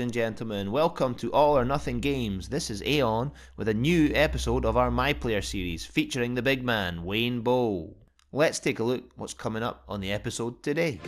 and gentlemen, welcome to All or Nothing Games. This is Aeon with a new episode of our My Player series featuring the big man, Wayne Bowe. Let's take a look what's coming up on the episode today.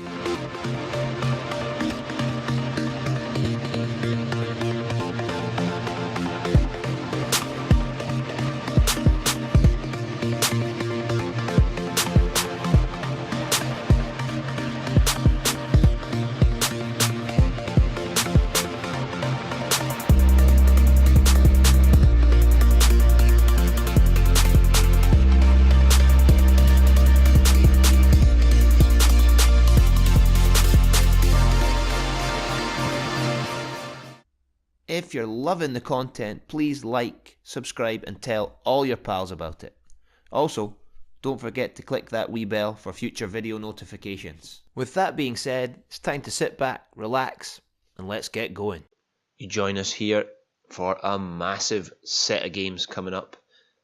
If you're loving the content, please like, subscribe and tell all your pals about it. Also, don't forget to click that wee bell for future video notifications. With that being said, it's time to sit back, relax, and let's get going. You join us here for a massive set of games coming up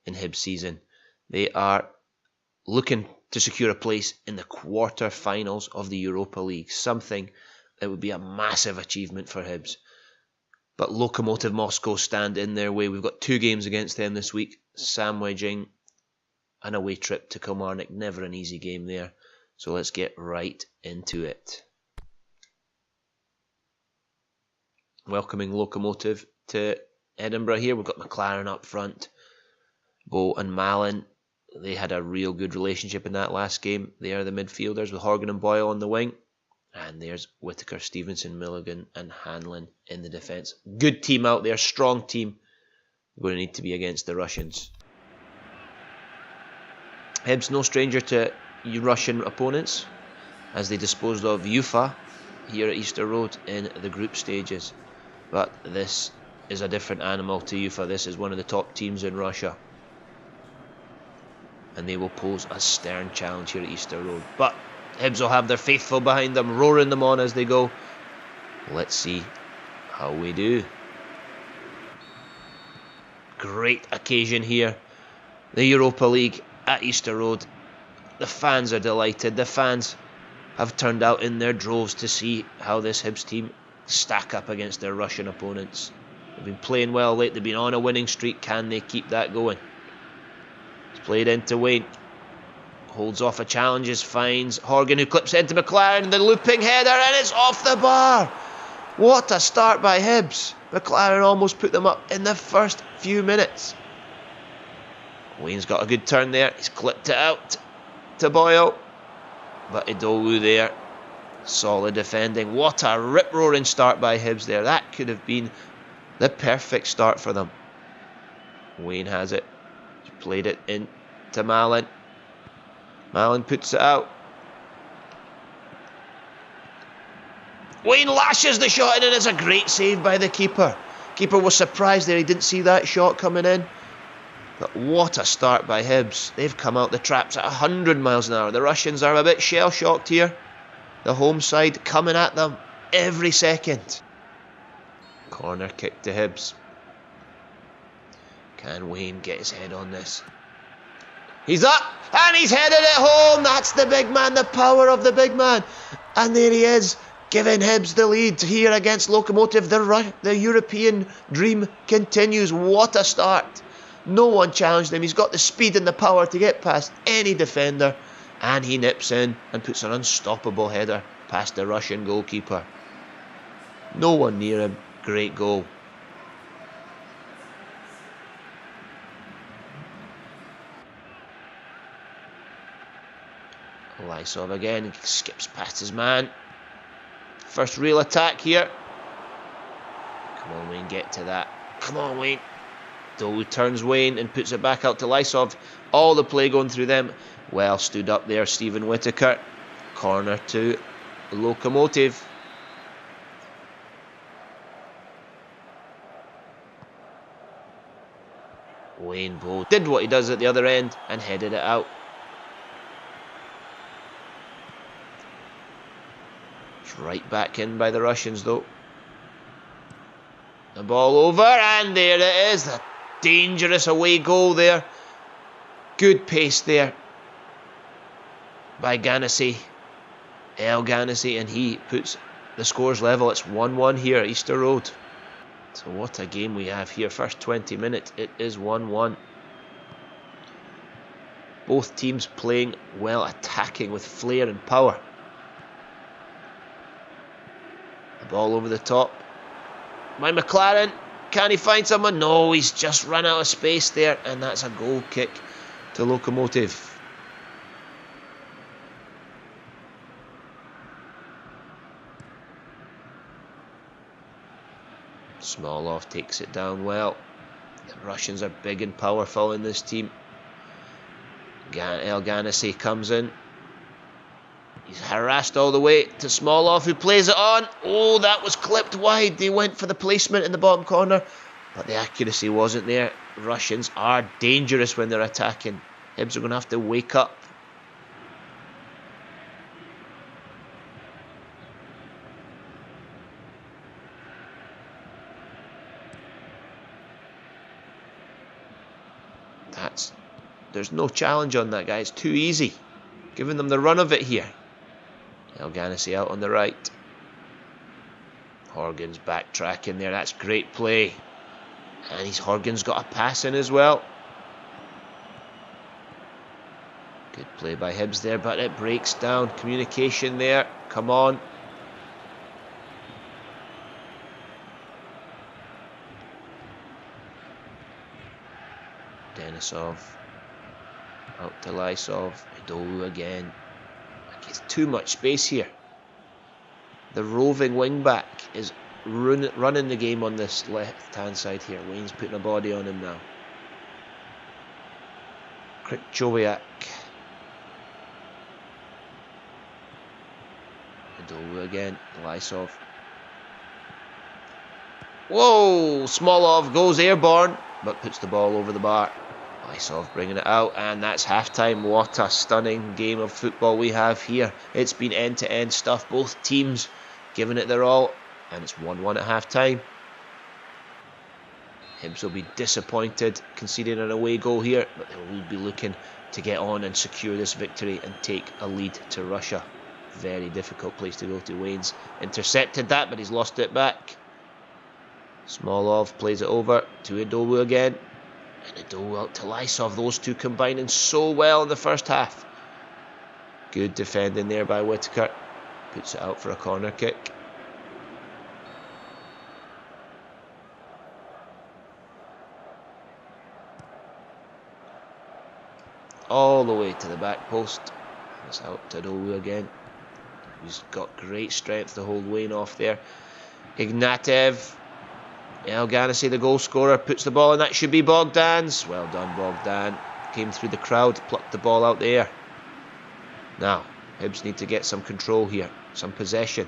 in Hibs season. They are looking to secure a place in the quarter-finals of the Europa League, something that would be a massive achievement for Hibs. But Locomotive Moscow stand in their way. We've got 2 games against them this week. Sandwiching an away trip to Kilmarnock. Never an easy game there. So let's get right into it. Welcoming Locomotive to Edinburgh here. We've got McLaren up front. Bowe and Malin. They had a real good relationship in that last game. They are the midfielders with Horgan and Boyle on the wing. And there's Whittaker, Stevenson, Milligan and Hanlon in the defence. Good team out there, strong team. We're going to need to be against the Russians. Hibs no stranger to Russian opponents, as they disposed of Ufa here at Easter Road in the group stages. But this is a different animal to Ufa. This is one of the top teams in Russia. And they will pose a stern challenge here at Easter Road. But Hibs will have their faithful behind them, roaring them on as they go. Let's see how we do. Great occasion here. The Europa League at Easter Road. The fans are delighted. The fans have turned out in their droves to see how this Hibs team stack up against their Russian opponents. They've been playing well late. They've been on a winning streak. Can they keep that going? It's played into Wayne. Holds off a challenge, finds Horgan, who clips into McLaren, the looping header, and it's off the bar. What a start by Hibs. McLaren almost put them up in the first few minutes. Wayne's got a good turn there. He's clipped it out to Boyle. But Idowu there. Solid defending. What a rip-roaring start by Hibs there. That could have been the perfect start for them. Wayne has it. He's played it in to Malin. Malin puts it out. Wayne lashes the shot in, and it's a great save by the keeper. Keeper was surprised there. He didn't see that shot coming in. But what a start by Hibs. They've come out the traps at 100 miles an hour. The Russians are a bit shell-shocked here. The home side coming at them every second. Corner kick to Hibs. Can Wayne get his head on this? He's up, and he's headed it home. That's the big man, the power of the big man. And there he is, giving Hibs the lead here against Locomotive. The European dream continues. What a start. No one challenged him. He's got the speed and the power to get past any defender. And he nips in and puts an unstoppable header past the Russian goalkeeper. No one near him. Great goal. Lysov again, skips past his man. First real attack here. Come on, Wayne, get to that. Come on, Wayne. Bowe turns Wayne and puts it back out to Lysov. All the play going through them. Well stood up there, Stephen Whittaker. Corner to Locomotive. Wayne Bowe did what he does at the other end and headed it out. Right back in by the Russians though. The ball over, and there it is. A dangerous away goal there. Good pace there by Ganassi. El Ganassi, and he puts the scores level. It's 1-1 here at Easter Road. So what a game we have here. First 20 minutes, it is 1-1. Both teams playing well, attacking with flair and power. The ball over the top. My McLaren, can he find someone? No, he's just run out of space there, and that's a goal kick to Locomotive. Smolov takes it down well. The Russians are big and powerful in this team. El Ganassi comes in. He's harassed all the way to Smolov, who plays it on. Oh, that was clipped wide. They went for the placement in the bottom corner, but the accuracy wasn't there. Russians are dangerous when they're attacking. Hibs are going to have to wake up. There's no challenge on that guy. It's too easy. Giving them the run of it here. El Ganassi out on the right. Horgan's backtracking there. That's great play. And Horgan's got a pass in as well. Good play by Hibs there, but it breaks down. Communication there. Come on. Denisov. Out to Lysov. Bowe again. It's too much space here. The roving wing-back is running the game on this left-hand side here. Wayne's putting a body on him now. Krychowiak. Bowe again. Lysov. Whoa! Smolov goes airborne, but puts the ball over the bar. Lysov bringing it out, and that's half-time. What a stunning game of football we have here. It's been end-to-end stuff. Both teams giving it their all, and it's 1-1 at half-time. Hibs will be disappointed conceding an away goal here, but they will be looking to get on and secure this victory and take a lead to Russia. Very difficult place to go to. Wayne's intercepted that, but he's lost it back. Smolov plays it over to Bowe again. And Bowe out to Lysov. Those two combining so well in the first half. Good defending there by Whitaker. Puts it out for a corner kick. All the way to the back post. It's out to Bowe again. He's got great strength to hold Wayne off there. Ignatiev. El Ganassi, the goal scorer, puts the ball in. That should be Bogdan's. Well done, Bogdan. Came through the crowd, plucked the ball out there. Now, Hibs need to get some control here, some possession.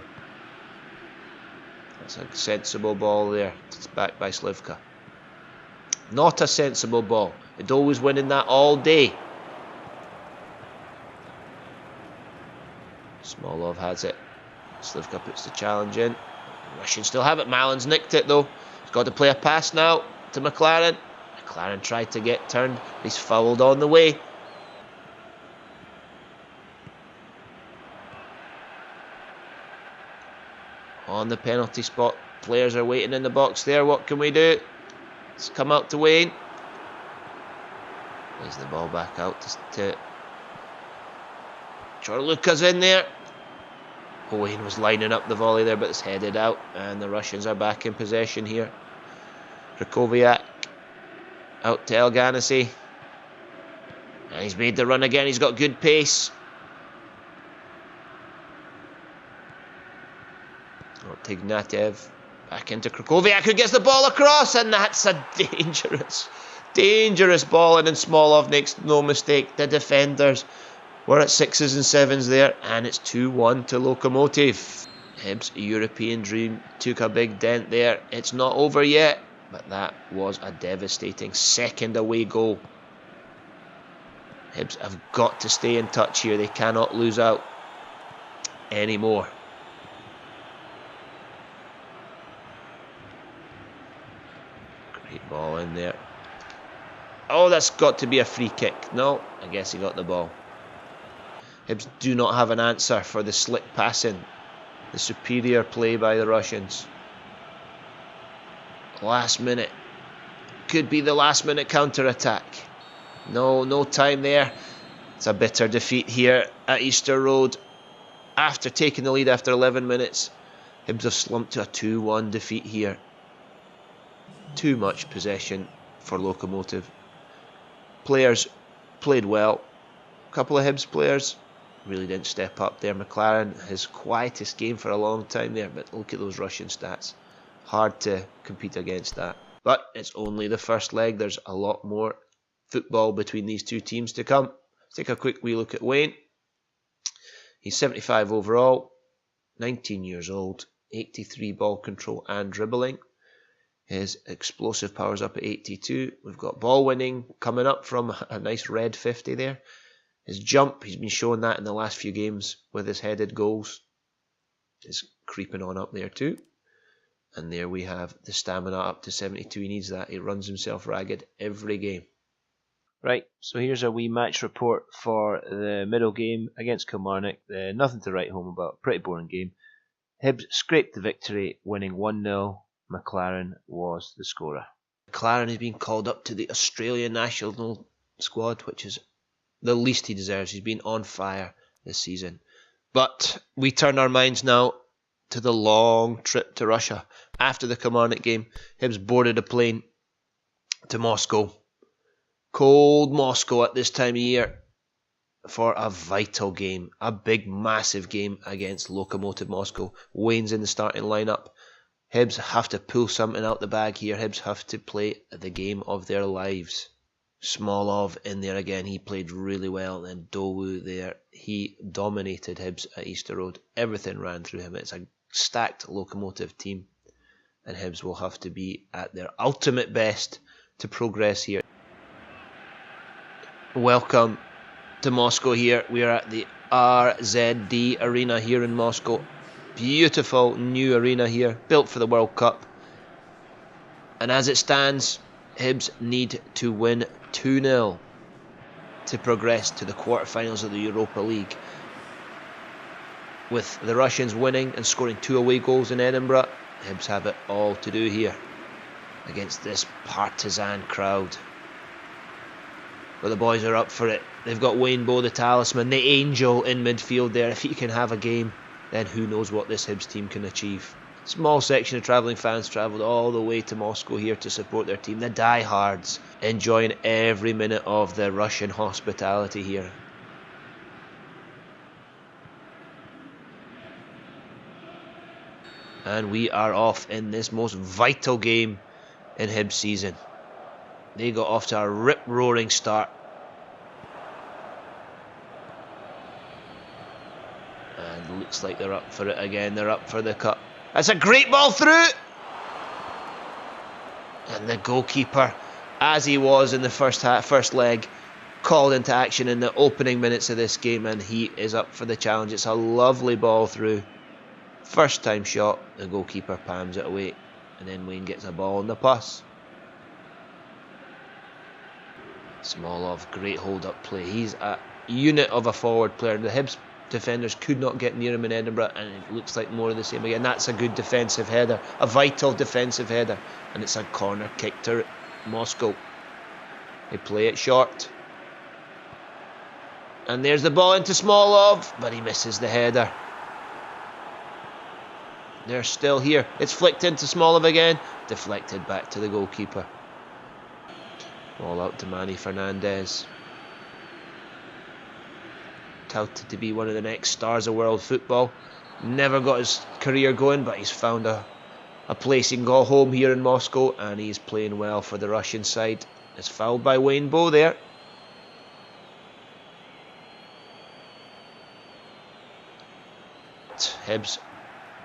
That's a sensible ball there. It's backed by Slivka. Not a sensible ball. Bowe was winning that all day. Smolov has it. Slivka puts the challenge in. The Russians still have it. Malin's nicked it though. He's got to play a pass now to McLaren. McLaren tried to get turned. He's fouled on the way. On the penalty spot. Players are waiting in the box there. What can we do? Let's come out to Wayne. Plays the ball back out to Chorluka's in there. Wayne was lining up the volley there, but it's headed out, and the Russians are back in possession here. Krychowiak out to El Ganassi, and he's made the run again. He's got good pace. Ignatiev back into Krychowiak, who gets the ball across, and that's a dangerous ball. And then Smolov makes no mistake. The defenders were at 6s and 7s there, and it's 2-1 to Locomotive. Hibs' European dream took a big dent there. It's not over yet, but that was a devastating second away goal. Hibs have got to stay in touch here. They cannot lose out anymore. Great ball in there. Oh, that's got to be a free kick. No, I guess he got the ball. Hibs do not have an answer for the slick passing, the superior play by the Russians. Last minute. Could be the last minute counter-attack. No time there. It's a bitter defeat here at Easter Road. After taking the lead after 11 minutes, Hibs have slumped to a 2-1 defeat here. Too much possession for Locomotive. Players played well. A couple of Hibs players really didn't step up there. McLaren, his quietest game for a long time there, but look at those Russian stats. Hard to compete against that. But it's only the first leg. There's a lot more football between these two teams to come. Let's take a quick wee look at Wayne. He's 75 overall, 19 years old, 83 ball control and dribbling. His explosive power's up at 82. We've got ball winning coming up from a nice red 50 there. His jump, he's been showing that in the last few games with his headed goals. Is creeping on up there too. And there we have the stamina up to 72. He needs that. He runs himself ragged every game. Right, so here's a wee match report for the middle game against Kilmarnock. Nothing to write home about. Pretty boring game. Hibs scraped the victory, winning 1-0. McLaren was the scorer. McLaren has been called up to the Australian national squad, which is the least he deserves. He's been on fire this season. But we turn our minds now to the long trip to Russia. After the Kilmarnock game, Hibs boarded a plane to Moscow. Cold Moscow at this time of year for a vital game. A big, massive game against Locomotive Moscow. Wayne's in the starting lineup. Hibs have to pull something out the bag here. Hibs have to play the game of their lives. Smolov in there again. He played really well. And Bowe there. He dominated Hibs at Easter Road. Everything ran through him. It's a stacked Locomotive team. And Hibs will have to be at their ultimate best to progress here. Welcome to Moscow here. We are at the RZD Arena here in Moscow. Beautiful new arena here, built for the World Cup. And as it stands, Hibs need to win 2-0 to progress to the quarterfinals of the Europa League. With the Russians winning and scoring 2 away goals in Edinburgh, Hibs have it all to do here against this partisan crowd. But the boys are up for it. They've got Wayne Bowe, the talisman, the angel in midfield there. If he can have a game, then who knows what this Hibs team can achieve. Small section of travelling fans travelled all the way to Moscow here to support their team. The diehards enjoying every minute of the Russian hospitality here. And we are off in this most vital game in Hibs season. They got off to a rip-roaring start. And looks like they're up for it again. They're up for the cup. That's a great ball through! And the goalkeeper, as he was in the first leg, called into action in the opening minutes of this game, and he is up for the challenge. It's a lovely ball through. First time shot, the goalkeeper palms it away. And then Wayne gets a ball on the pass. Smolov, great hold-up play. He's a unit of a forward player. The Hibs defenders could not get near him in Edinburgh, and it looks like more of the same again. That's a good defensive header, a vital defensive header, and it's a corner kick to Moscow. They play it short. And there's the ball into Smolov, but he misses the header. They're still here. It's flicked into Smolov again, deflected back to the goalkeeper. Ball out to Manny Fernandez. Touted to be one of the next stars of world football. Never got his career going, but he's found a place he can go home here in Moscow, and he's playing well for the Russian side. It's fouled by Wayne Bowe there. Hibs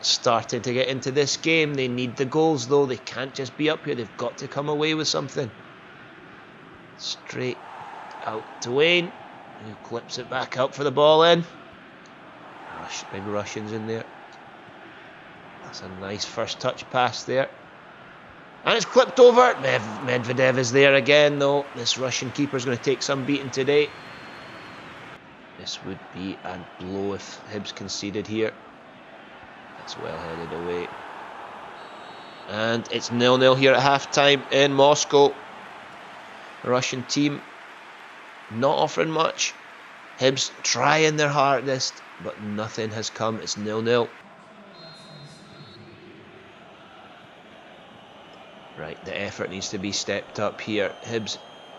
starting to get into this game. They need the goals though. They can't just be up here. They've got to come away with something. Straight out to Wayne, who clips it back out for the ball in. Big Russians in there. That's a nice first touch pass there. And it's clipped over. Medvedev is there again though. This Russian keeper's going to take some beating today. This would be a blow if Hibs conceded here. It's well headed away. And it's 0-0 here at half-time in Moscow. The Russian team not offering much. Hibs trying their hardest, but nothing has come. It's 0-0. Right, the effort needs to be stepped up here. Hibs'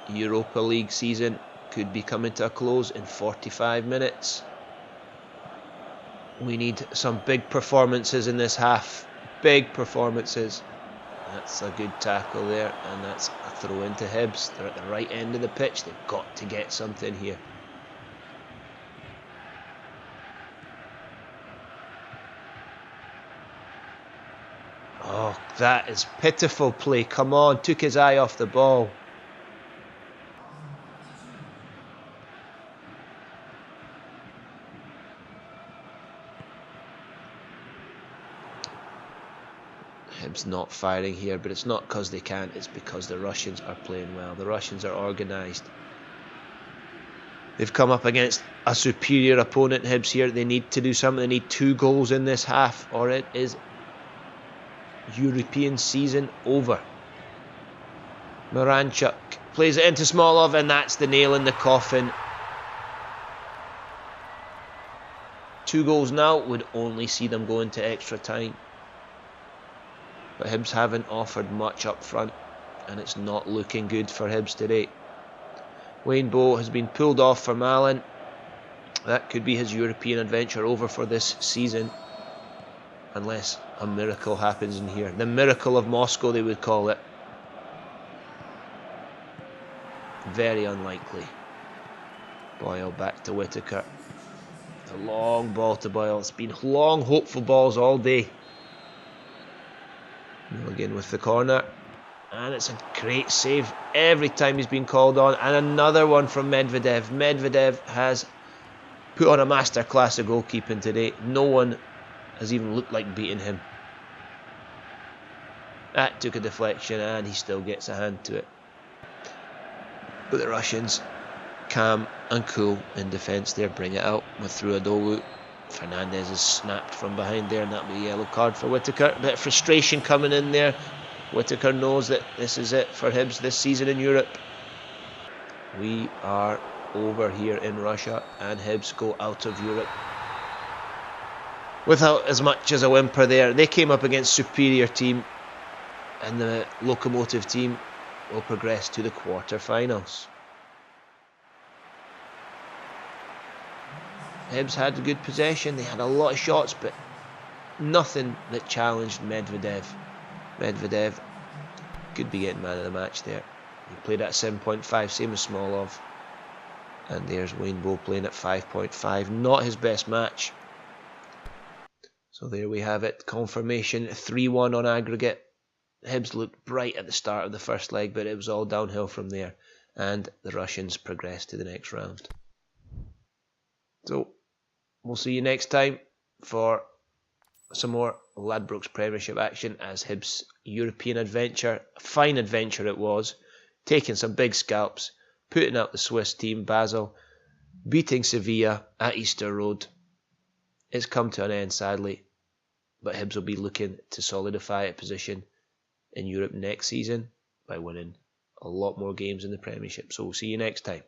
Europa League season could be coming to a close in 45 minutes. We need some big performances in this half. Big performances. That's a good tackle there, and that's a throw into Hibs. They're at the right end of the pitch. They've got to get something here. Oh, that is pitiful play. Come on, took his eye off the ball. Hibs not firing here, but it's not because they can't, it's because the Russians are playing well. The Russians are organised. They've come up against a superior opponent, Hibs here. They need to do something. They need 2 goals in this half, or it is European season over. Moranchuk plays it into Smolov, and that's the nail in the coffin. 2 goals now would only see them go into extra time. But Hibs haven't offered much up front, and it's not looking good for Hibs today. Wayne Bowe has been pulled off for Malin. That could be his European adventure over for this season, unless a miracle happens in here. The miracle of Moscow, they would call it. Very unlikely. Boyle back to Whittaker. A long ball to Boyle. It's been long, hopeful balls all day. Again with the corner, and it's a great save every time he's been called on, and another one from Medvedev. Medvedev has put on a masterclass of goalkeeping today. No one has even looked like beating him. That took a deflection, and he still gets a hand to it. But the Russians, calm and cool in defence there, bring it out with through Adowu. Fernandez is snapped from behind there, and that'll be a yellow card for Whittaker. A bit of frustration coming in there. Whittaker knows that this is it for Hibs this season in Europe. We are over here in Russia, and Hibs go out of Europe without as much as a whimper there. They came up against a superior team, and the Locomotive team will progress to the quarter-finals. Hibs had good possession, they had a lot of shots, but nothing that challenged Medvedev. Medvedev could be getting man of the match there. He played at 7.5, same as Smolov. And there's Wayne Bowe playing at 5.5, not his best match. So there we have it, confirmation, 3-1 on aggregate. Hibs looked bright at the start of the first leg, but it was all downhill from there. And the Russians progressed to the next round. So, we'll see you next time for some more Ladbrokes Premiership action as Hibs' European adventure, a fine adventure it was, taking some big scalps, putting out the Swiss team Basel, beating Sevilla at Easter Road. It's come to an end sadly, but Hibs will be looking to solidify a position in Europe next season by winning a lot more games in the Premiership. So we'll see you next time.